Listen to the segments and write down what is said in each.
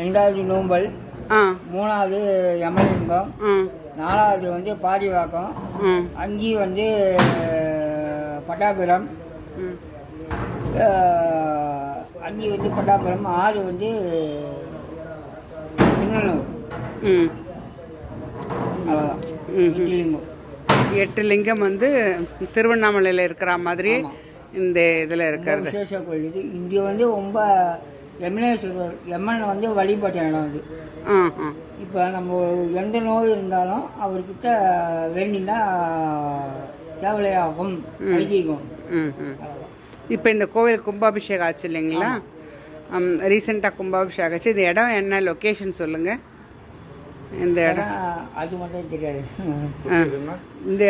ரெண்டாவது நோம்பல், மூணாவது யமலிங்கம், நாலாவது வந்து பாரிவாக்கம், அஞ்சு வந்து பட்டாபுரம், அஞ்சு வந்து பட்டாபுரம், ஆறு வந்து திருநெல்வேலி. அவ்வளோதான். 8 லிங்கம் வந்து திருவண்ணாமலையில் இருக்கிற மாதிரி இந்த இதில் இருக்கிறது விசேஷ கோயில் இது. இங்கே வந்து ரொம்ப யமுனேஸ்வரர் எம்மன் வந்து வழிபட்ட இடம் அது. இப்போ நம்ம எந்த நோய் இருந்தாலும் அவர்கிட்ட வேண்டினா தேவலையாகும், வைத்தியம். இப்போ இந்த கோவில் கும்பாபிஷேகம் ஆச்சு இல்லைங்களா? ரீசெண்டாக கும்பாபிஷேகம் ஆச்சு. இந்த இடம் என்ன லொக்கேஷன் சொல்லுங்கள். இந்த இடம் அது மட்டும் தெரியாது. இந்த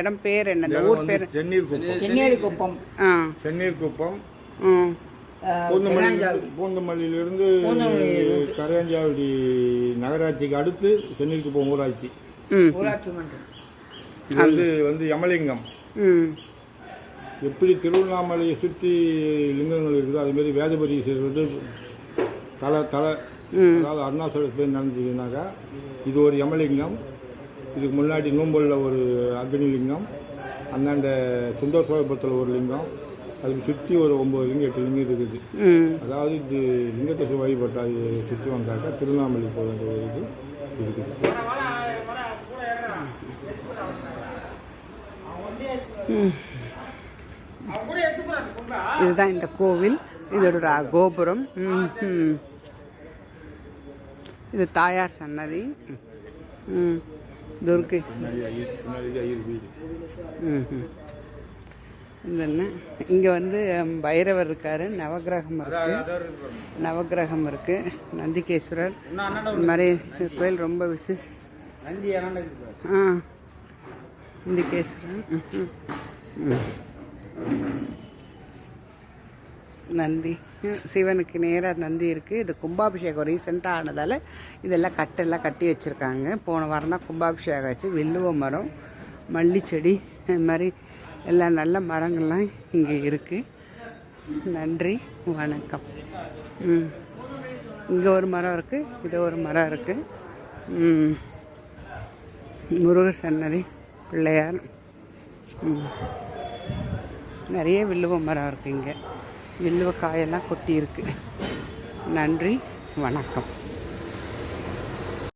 இடம் பேர் என்ன? இந்த ஊர் பேர் சென்னீர்குப்பம். சென்னீர்குப்பம் பூந்தமல்லியிலிருந்து கரையாஞ்சாவடி நகராட்சிக்கு அடுத்து சென்னீர்குப்பம் ஊராட்சி. இது வந்து யமலிங்கம். எப்படி திருவண்ணாமலையை சுற்றி லிங்கங்கள் இருக்குதோ அதுமாரி வேதபரீஸ்வரர் வந்து தலை அதாவது அருணாச்சல போய் நடந்துச்சுனாக்கா இது ஒரு யமலிங்கம். இதுக்கு முன்னாடி நூம்பலில் ஒரு அக்னிலிங்கம், அந்தாண்ட சுந்தர சோழபுரத்தில் ஒரு லிங்கம், அதுக்கு சுற்றி ஒரு 9 லிங்கம் 8 லிங்கம் இருக்குது. அதாவது இது லிங்கத்தை வழிபட்டா இது சுற்றி வந்தாக்கா திருவண்ணாமலை போக வேண்டிய இது இருக்குது. இதுதான் இந்த கோவில், இதோட கோபுரம். இது தாயார் சன்னதி. துர்கை இங்கே வந்து பைரவர் இருக்கார், நவகிரகம் இருக்கு, நந்திகேஸ்வரர். இந்த மாதிரி கோயில் ரொம்ப நந்திகேஸ்வரன், நந்தி, சிவனுக்கு நேராக நந்தி இருக்குது. இது கும்பாபிஷேகம் ரீசெண்டாக ஆனதால் இதெல்லாம் கட்டெல்லாம் கட்டி வச்சுருக்காங்க. போன வாரம் தான் கும்பாபிஷேகம் ஆச்சு. வில்லுவ மரம், மல்லிச்செடி, இது மாதிரி எல்லா நல்ல மரங்கள்லாம் இங்கே இருக்குது. நன்றி, வணக்கம். இங்கே ஒரு மரம் இருக்குது, இது ஒரு மரம் இருக்குது. முருகர் சன்னதி, பிள்ளையார், நிறைய வில்லுவ மரம் இருக்குது. இங்கே வில்லுவ காயெல்லாம் கொட்டி இருக்குது. நன்றி, வணக்கம்.